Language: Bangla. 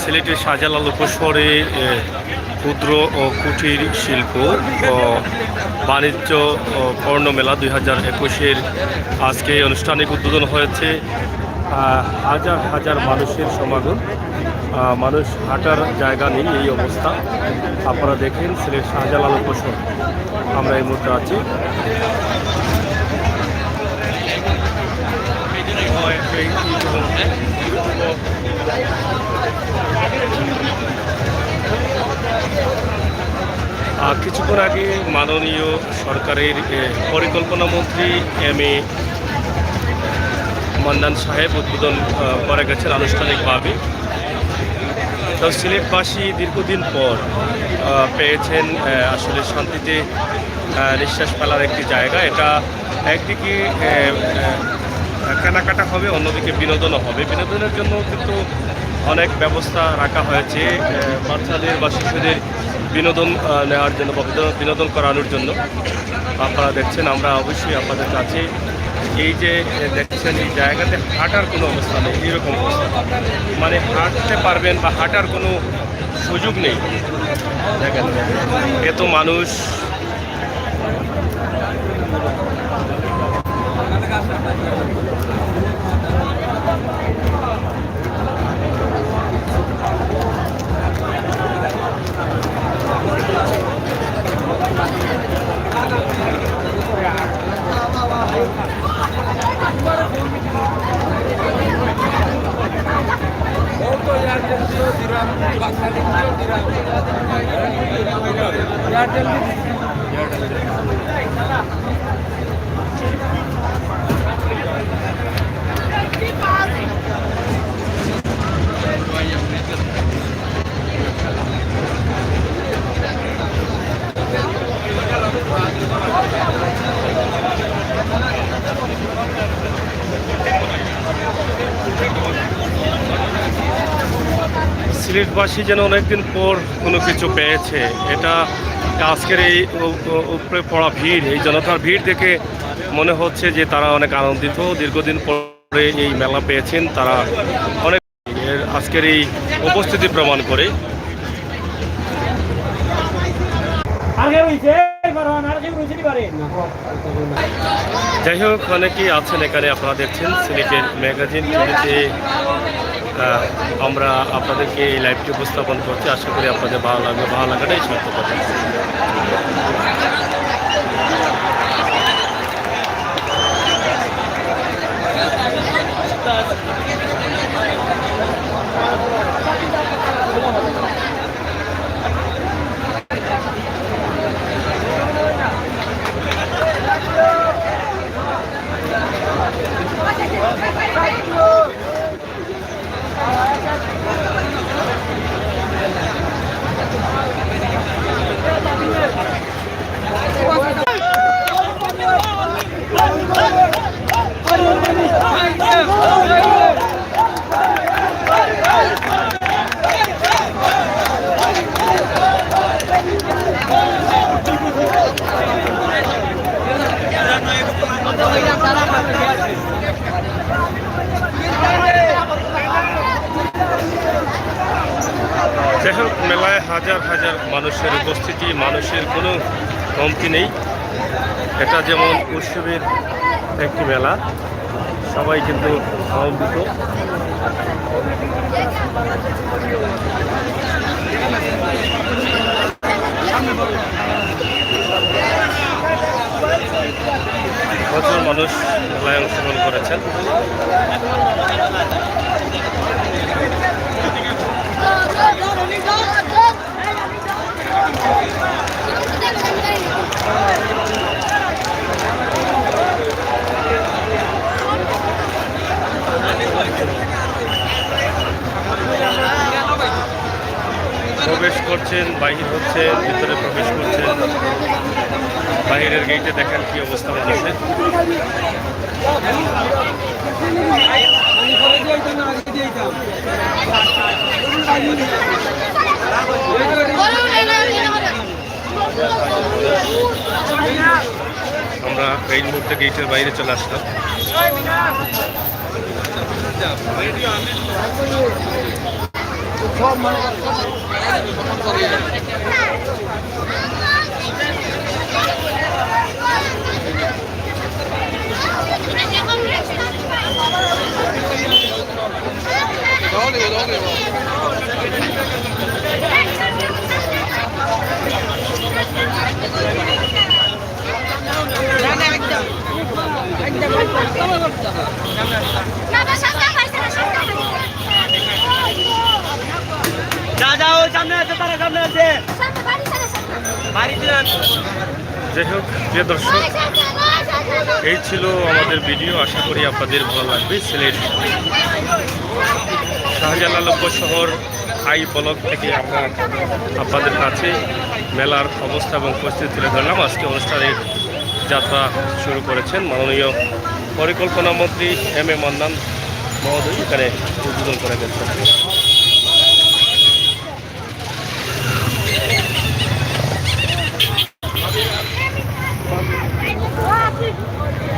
সিলেটের শাহজালাল উপশহরে ক্ষুদ্র ও কুটির শিল্প ও বাণিজ্য ও পণ্য মেলা 2021-এর আজকে আনুষ্ঠানিক উদ্বোধন হয়েছে। হাজার হাজার মানুষের সমাগম, মানুষ হাঁটার জায়গা নেই, এই অবস্থা। আপনারা দেখেন সিলেট শাহজালাল উপশহর, আমরা এই মুহূর্তে আছি। কিছুক্ষণ আগে মাননীয় সরকারের পরিকল্পনা মন্ত্রী এম.এ. মান্নান সাহেব উদ্বোধন করে গেছেন আনুষ্ঠানিকভাবে। তো সিলেটবাসী দীর্ঘদিন পর পেয়েছেন আসলে শান্তিতে নিঃশ্বাস ফেলার একটি জায়গা। এটা একদিকে কেনাকাটা হবে, অন্যদিকে বিনোদনও হবে। বিনোদনের জন্য কিন্তু অনেক ব্যবস্থা রাখা হয়েছে বাচ্চাদের বা শিশুদের বিনোদন নেওয়ার জন্য বা বিনোদন করানোর জন্য। আপনারা দেখছেন, আমরা অবশ্যই আপনাদের কাছে এই যে দেখছেন এই জায়গাতে হাঁটার কোনো অবস্থা নেই, এরকম অবস্থা, মানে হাঁটতে পারবেন বা হাঁটার কোনো সুযোগ নেই। দেখেন এত মানুষ, সিলেটবাসী যেন অনেকদিন পর কোনো কিছু পেয়েছে। এটা আজকের এই উপরে পড়া ভিড়, এই জনতার ভিড় দেখে মনে হচ্ছে যে তারা অনেক আনন্দিত। দীর্ঘদিন পরে এই মেলা পেয়েছেন তারা, অনেক আজকের এই উপস্থিতি প্রমাণ করে। যাই হোক, অনেকেই আছেন এখানে, আপনারা দেখছেন সিলেটের ম্যাগাজিন টিভিতে আমরা আপনাদেরকে এই লাইভটি উপস্থাপন করছি। আশা করি আপনাদের ভালো লাগবে, ভালো লাগাটাই সত্য কথা। যাই হোক, মেলায় হাজার হাজার মানুষের উপস্থিতি, মানুষের কোনো কমতি নেই। এটা যেমন উৎসবের একটি মেলা, সবাই কিন্তু আনন্দিত। প্রচুর মানুষ মেলায় অংশগ্রহণ করেছেন। প্রবেশ করছেন, বাহির হচ্ছেন, ভিতরে প্রবেশ করছেন। বাহিরের গেটে দেখেন কি অবস্থা হচ্ছে। আমরা এই মুহূর্তে গেটের বাইরে চলে আসলাম। যাই হোক প্রিয় দর্শক, এই ছিল আমাদের ভিডিও। আশা করি আপনাদের ভালো লাগবে। সিলেট শাহজালাল উপশহর হাই ব্লক থেকে আমরা আপনাদের কাছে মেলার অবস্থা এবং পরিস্থিতি তুলে ধরলাম। আজকে অনুষ্ঠানের যাত্রা শুরু করেছেন মাননীয় পরিকল্পনা মন্ত্রী এম এ মান্নান মহোদয়, এখানে উদ্বোধন করে গেছেন।